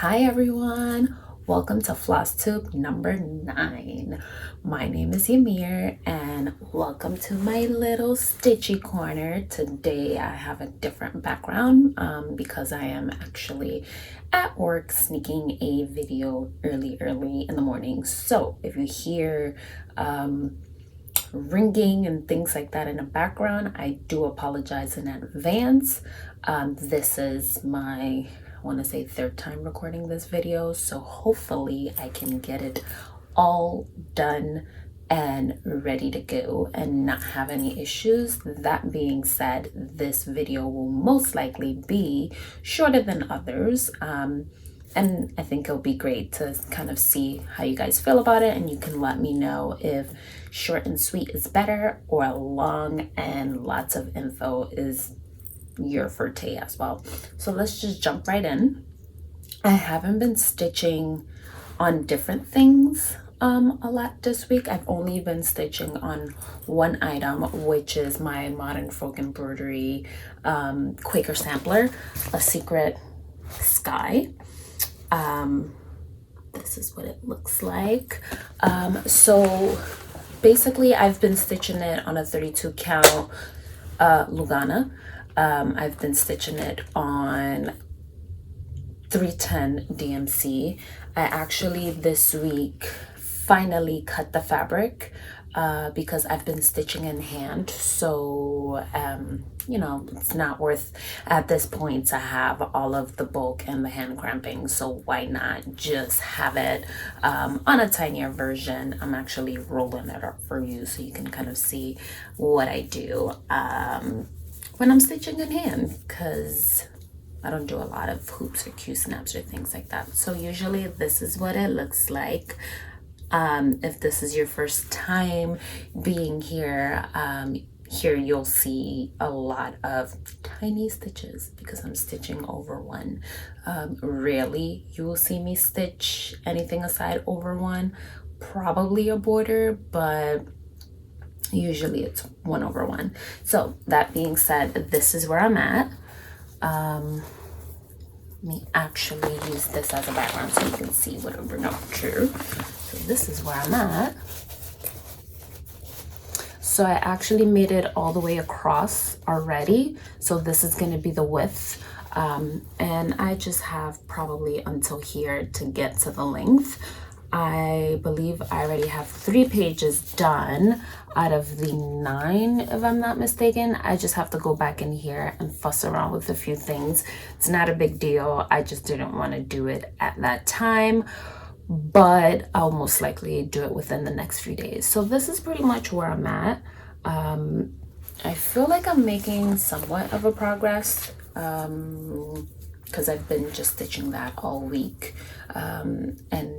Hi everyone, welcome to Flosstube number 9. My name is Ymir and welcome to my little stitchy corner. Today I have a different background because I am actually at work sneaking a video early in the morning. So if you hear ringing and things like that in the background, I do apologize in advance. This is my, I want to say, third time recording this video, so hopefully I can get it all done and ready to go and not have any issues. That being said, this video will most likely be shorter than others, and I think it'll be great to kind of see how you guys feel about it, and you can let me know if short and sweet is better or long and lots of info is your forte as well. So let's just jump right in. I haven't been stitching on different things a lot this week. I've only been stitching on one item, which is my Modern Folk Embroidery Quaker sampler, A Secret Sky. This is what it looks like. So basically I've been stitching it on a 32 count Lugana. I've been stitching it on 310 DMC. I actually this week finally cut the fabric because I've been stitching in hand, so you know, it's not worth at this point to have all of the bulk and the hand cramping, so why not just have it on a tinier version. I'm actually rolling it up for you so you can kind of see what I do when I'm stitching in hand, because I don't do a lot of hoops or Q-snaps or things like that. So usually this is what it looks like. If this is your first time being here, here you'll see a lot of tiny stitches because I'm stitching over one. Rarely you will see me stitch anything aside over one, probably a border, but usually it's 1 over 1. So that being said, this is where I'm at. Let me actually use this as a background so you can see what I'm bringing up true. So this is where I'm at. So I actually made it all the way across already. So this is going to be the width. And I just have probably until here to get to the length. I believe I already have 3 pages done out of the 9, if I'm not mistaken. I just have to go back in here and fuss around with a few things. It's not a big deal. I just didn't want to do it at that time, but I'll most likely do it within the next few days. So this is pretty much where I'm at. I feel like I'm making somewhat of a progress because I've been just stitching that all week, and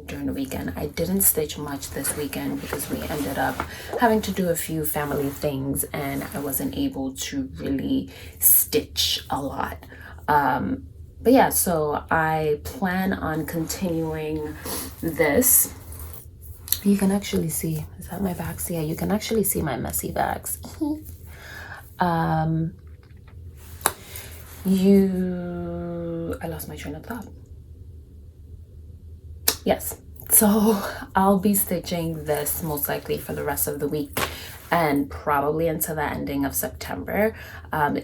during the weekend. I didn't stitch much this weekend because we ended up having to do a few family things and I wasn't able to really stitch a lot. But yeah, so I plan on continuing this. You can actually see, is that my bags? Yeah, you can actually see my messy bags. I lost my train of thought. Yes, so I'll be stitching this most likely for the rest of the week and probably until the ending of September,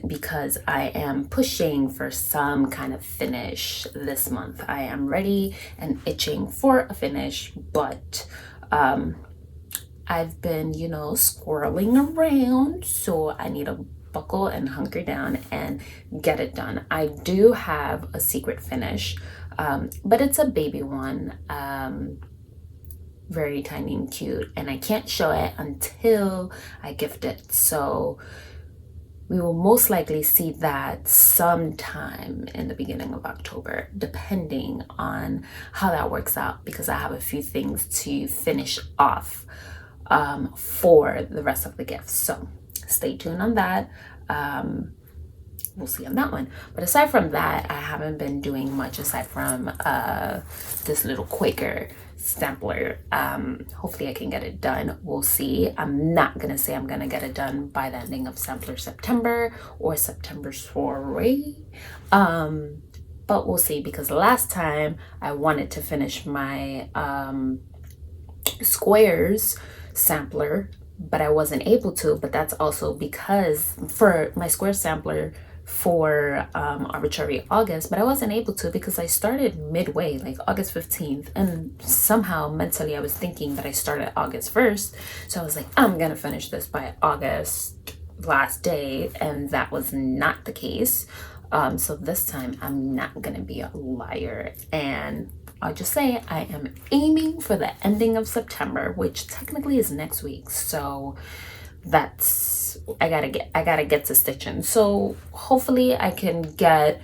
because I am pushing for some kind of finish this month. I am ready and itching for a finish, but I've been, you know, squirreling around, so I need to buckle and hunker down and get it done. I do have a secret finish, but it's a baby one, very tiny and cute, and I can't show it until I gift it. So we will most likely see that sometime in the beginning of October, depending on how that works out, because I have a few things to finish off for the rest of the gifts. So stay tuned on that. We'll see on that one. But aside from that, I haven't been doing much aside from this little Quaker sampler. Hopefully I can get it done. We'll see. I'm not gonna say I'm gonna get it done by the ending of sampler September or September soiree. but we'll see, because last time I wanted to finish my squares sampler, but I wasn't able to. But that's also because for my square sampler for arbitrary August, but I wasn't able to because I started midway, like August 15th, and somehow mentally I was thinking that I started August 1st. So I was like, I'm gonna finish this by August last day, and that was not the case. So this time I'm not gonna be a liar, and I'll just say I am aiming for the ending of September, which technically is next week. So that's, I gotta get to stitching. So hopefully I can get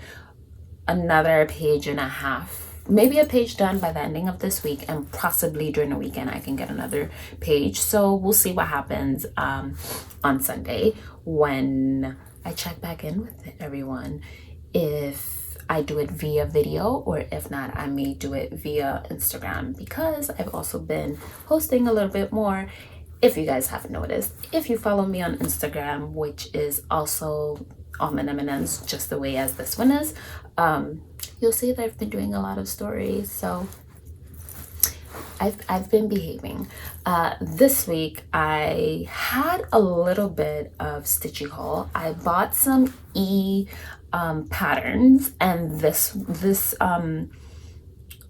another page and a half, maybe a page done by the ending of this week, and possibly during the weekend I can get another page. So we'll see what happens on Sunday when I check back in with everyone, if I do it via video, or if not, I may do it via Instagram, because I've also been posting a little bit more. If you guys haven't noticed, if you follow me on Instagram, which is also AlmondMnMs, just the way as this one is, you'll see that I've been doing a lot of stories. So I've been behaving. This week I had a little bit of stitchy haul. I bought some patterns and this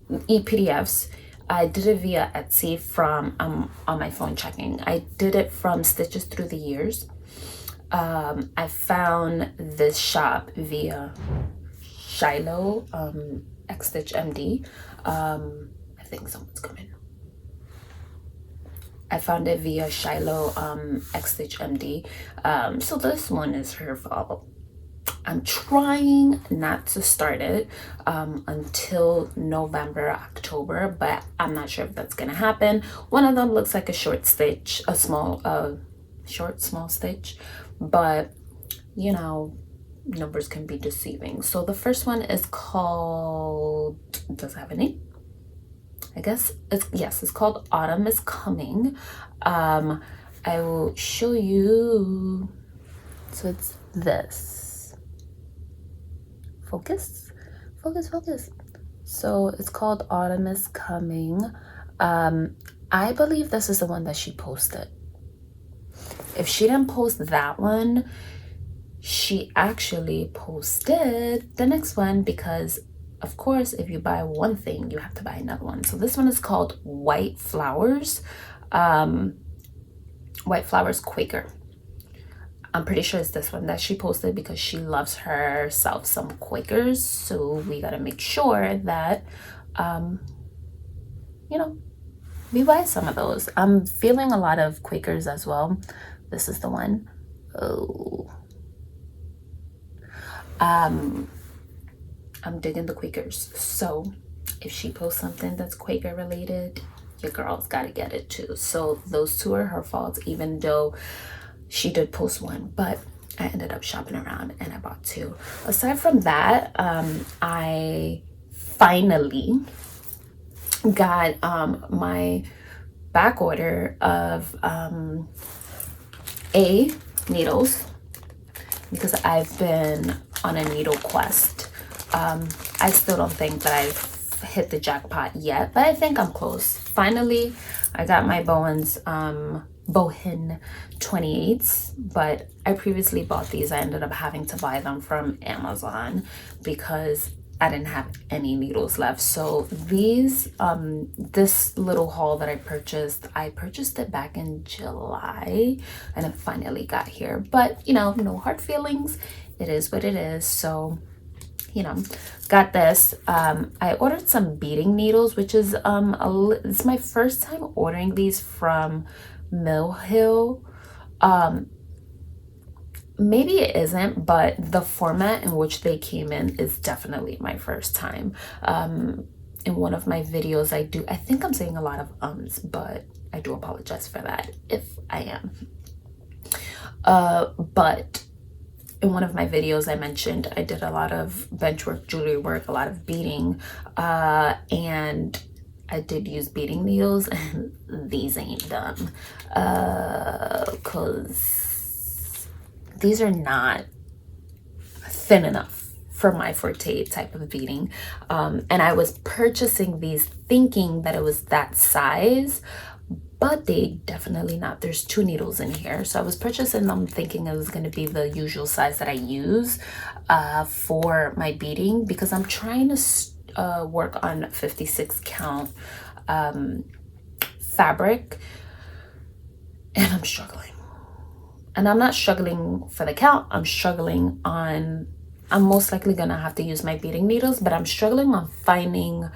PDFs. I did it via Etsy from on my phone checking. I did it from Stitches Through the Years. I found this shop via Shiloh X Stitch MD. I think someone's coming. I found it via Shiloh X Stitch MD. So this one is her fault. I'm trying not to start it until November, October, but I'm not sure if that's gonna happen. One of them looks like a short stitch, a small stitch, but you know, numbers can be deceiving. So the first one is called, does it have a name? I guess it's called Autumn is Coming. I will show you. So it's this. Focus. So it's called Autumn is Coming. I believe this is the one that she posted. If she didn't post that one, she actually posted the next one, because of course if you buy one thing you have to buy another one. So this one is called White Flowers, White Flowers Quaker. I'm pretty sure it's this one that she posted, because she loves herself some Quakers. So we gotta make sure that, you know, we buy some of those. I'm feeling a lot of Quakers as well. This is the one. Oh. I'm digging the Quakers. So if she posts something that's Quaker related, your girl's gotta get it too. So those two are her fault, even though she did post one, but I ended up shopping around and I bought two. Aside from that, I finally got my back order of needles, because I've been on a needle quest. I still don't think that I've hit the jackpot yet, but I think I'm close. Finally, I got my Bohin 28s, but I previously bought these. I ended up having to buy them from Amazon because I didn't have any needles left. So these, this little haul that I purchased it back in July, and it finally got here. But you know, no hard feelings. It is what it is. So, you know, got this. I ordered some beading needles, which is it's my first time ordering these from Mill Hill. Maybe it isn't, but the format in which they came in is definitely my first time. In one of my videos, I think I'm saying a lot of ums, but I do apologize for that if I am. But in one of my videos I mentioned I did a lot of bench work, jewelry work, a lot of beading, and I did use beading needles, and these ain't them, because these are not thin enough for my forte type of beading. And I was purchasing these thinking that it was that size, but they definitely not. There's 2 needles in here, so I was purchasing them thinking it was going to be the usual size that I use for my beading, because I'm trying to work on 56 count fabric, and I'm struggling. And I'm not struggling for the count, I'm struggling on, I'm most likely gonna have to use my beading needles, but I'm struggling on finding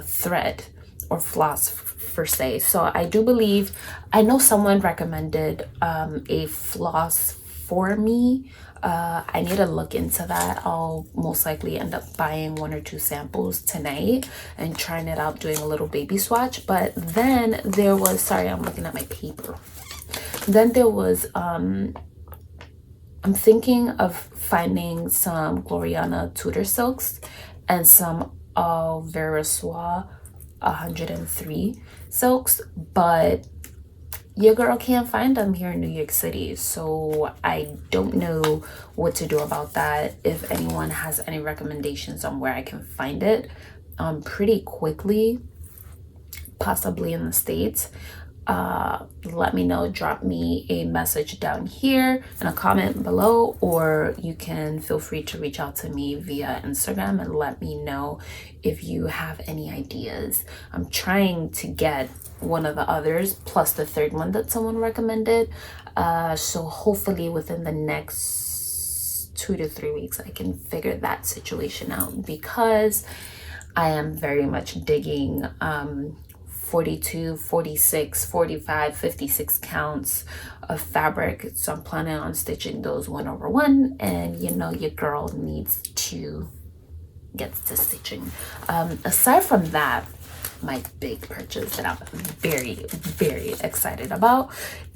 thread or floss per se. So I do believe, I know someone recommended a floss for me. I need to look into that. I'll most likely end up buying 1 or 2 samples tonight and trying it out, doing a little baby swatch. But then there was, sorry, I'm looking at my paper. Then there was, I'm thinking of finding some Gloriana Tudor silks and some Veriswa 103 silks, but your girl can't find them here in New York City, so I don't know what to do about that. If anyone has any recommendations on where I can find it pretty quickly, possibly in the States, let me know. Drop me a message down here in a comment below, or you can feel free to reach out to me via Instagram and let me know if you have any ideas. I'm trying to get one of the others plus the 3rd one that someone recommended, so hopefully within the next 2 to 3 weeks I can figure that situation out, because I am very much digging 42, 46, 45, 56 counts of fabric. So I'm planning on stitching those 1/1, and you know your girl needs to get to stitching. Aside from that, my big purchase that I'm very, very excited about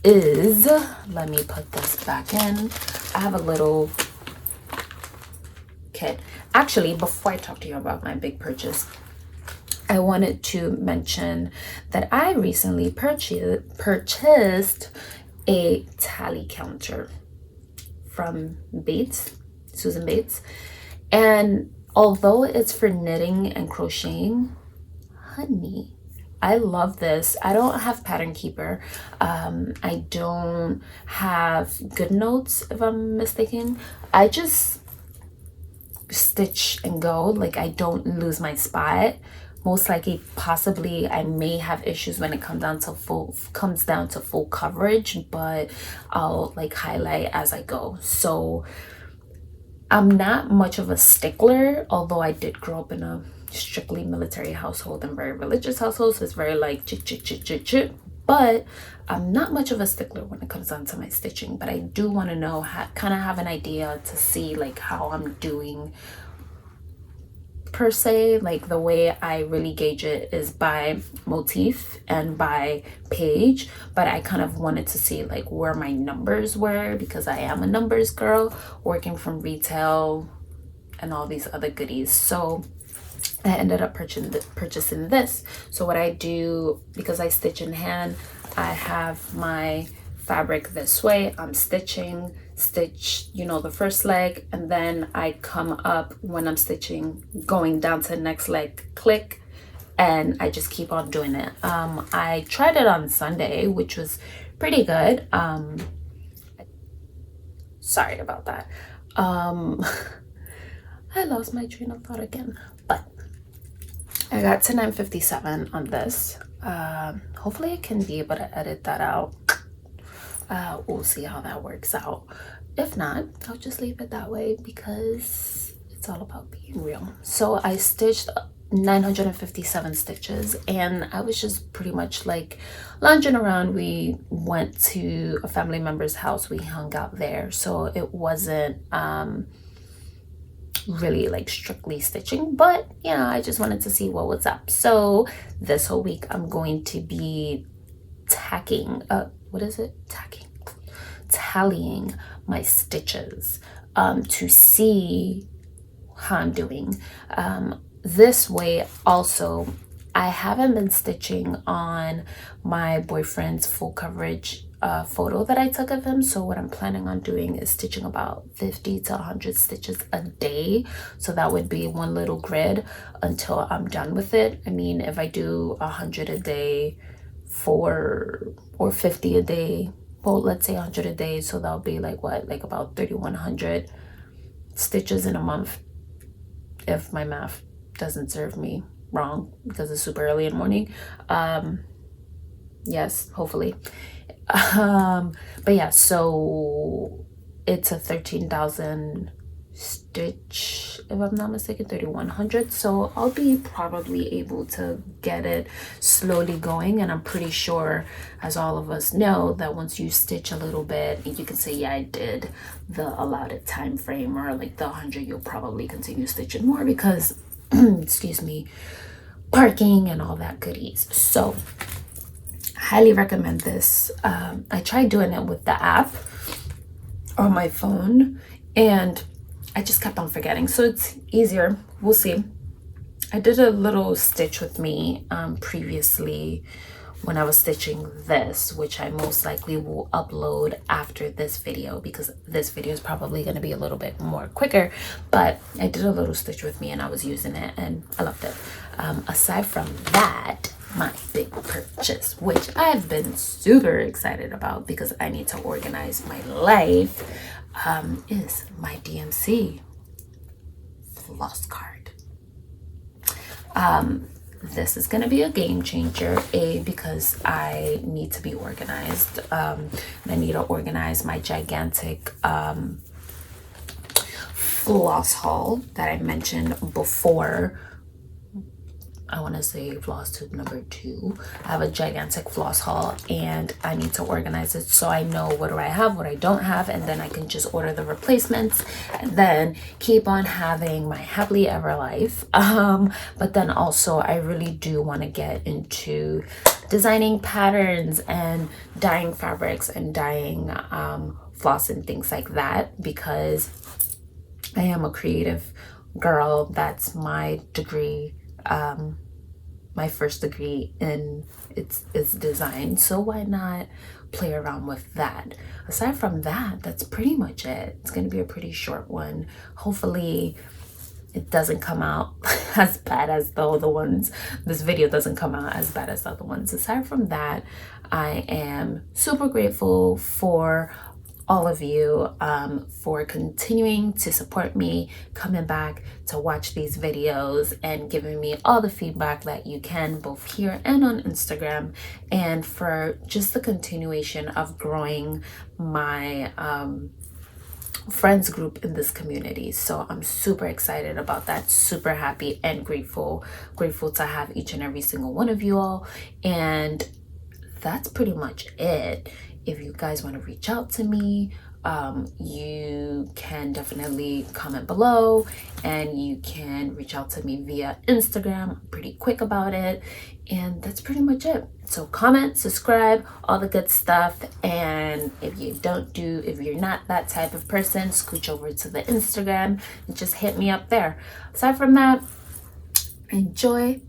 is, let me put this back in. I have a little kit. Actually, before I talk to you about my big purchase, I wanted to mention that I recently purchased a tally counter from Susan Bates. And although it's for knitting and crocheting, honey, I love this. I don't have Pattern Keeper. I don't have Good Notes, if I'm mistaken. I just stitch and go. Like, I don't lose my spot. Most likely, possibly, I may have issues when it comes down to full coverage, but I'll like highlight as I go. So I'm not much of a stickler, although I did grow up in a strictly military household and very religious household, so it's very like chit. But I'm not much of a stickler when it comes down to my stitching, but I do want to know, kind of have an idea to see like how I'm doing per se. Like, the way I really gauge it is by motif and by page, but I kind of wanted to see like where my numbers were, because I am a numbers girl working from retail and all these other goodies. So I ended up purchasing this. So what I do, because I stitch in hand, I have my fabric this way. I'm stitch, you know, the first leg, and then I come up when I'm stitching, going down to the next leg, click, and I just keep on doing it. I tried it on Sunday, which was pretty good. Sorry about that. I lost my train of thought again, but I got to 9:57 on this. Hopefully I can be able to edit that out. We'll see how that works out. If not, I'll just leave it that way, because it's all about being real. So I stitched 957 stitches, and I was just pretty much like lounging around. We went to a family member's house, we hung out there, so it wasn't really like strictly stitching, but yeah, I just wanted to see what was up. So this whole week I'm going to be tallying my stitches to see how I'm doing. This way also, I haven't been stitching on my boyfriend's full coverage photo that I took of him. So what I'm planning on doing is stitching about 50 to 100 stitches a day. So that would be one little grid until I'm done with it. I mean, if I do 100 a day or 50 a day, well, let's say 100 a day, so that'll be like what, like about 3,100 stitches in a month, if my math doesn't serve me wrong, because it's super early in the morning. Yes, hopefully. But yeah, so it's a 13,000 stitch, if I'm not mistaken, 3,100. So I'll be probably able to get it slowly going, and I'm pretty sure, as all of us know, that once you stitch a little bit, you can say, yeah, I did the allotted time frame, or like the 100, you'll probably continue stitching more because excuse me, parking and all that goodies. So highly recommend this. I tried doing it with the app on my phone and I just kept on forgetting, so it's easier. We'll see. I did a little stitch with me previously when I was stitching this, which I most likely will upload after this video, because this video is probably going to be a little bit more quicker. But I did a little stitch with me and I was using it and I loved it. Aside from that, my big purchase, which I've been super excited about because I need to organize my life, is my DMC floss card. This is going to be a game changer, because I need to be organized. I need to organize my gigantic floss haul that I mentioned before. I want to say Flosstube number 2. I have a gigantic floss haul and I need to organize it so I know what do I have, what I don't have, and then I can just order the replacements and then keep on having my happily ever life. But then also I really do want to get into designing patterns and dyeing fabrics and dyeing floss and things like that, because I am a creative girl. That's my degree. My first degree in it's design, so why not play around with that? Aside from that, that's pretty much it. It's going to be a pretty short one. Hopefully it doesn't come out as bad as the other ones. This video doesn't come out as bad as the other ones. Aside from that, I am super grateful for all of you for continuing to support me, coming back to watch these videos and giving me all the feedback that you can, both here and on Instagram, and for just the continuation of growing my friends group in this community. So I'm super excited about that, super happy and grateful to have each and every single one of you all. And that's pretty much it. If you guys want to reach out to me, you can definitely comment below, and you can reach out to me via Instagram. I'm pretty quick about it, and that's pretty much it. So comment, subscribe, all the good stuff. And if you're not that type of person, scooch over to the Instagram and just hit me up there. Aside from that, enjoy.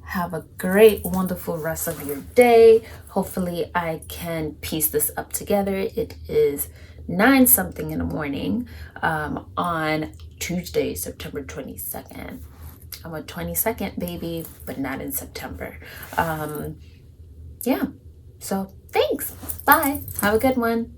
Have a great, wonderful rest of your day. Hopefully I can piece this up together. It is 9 something in the morning on Tuesday, September 22nd. I'm a 22nd baby, but not in September. Yeah, so thanks. Bye. Have a good one.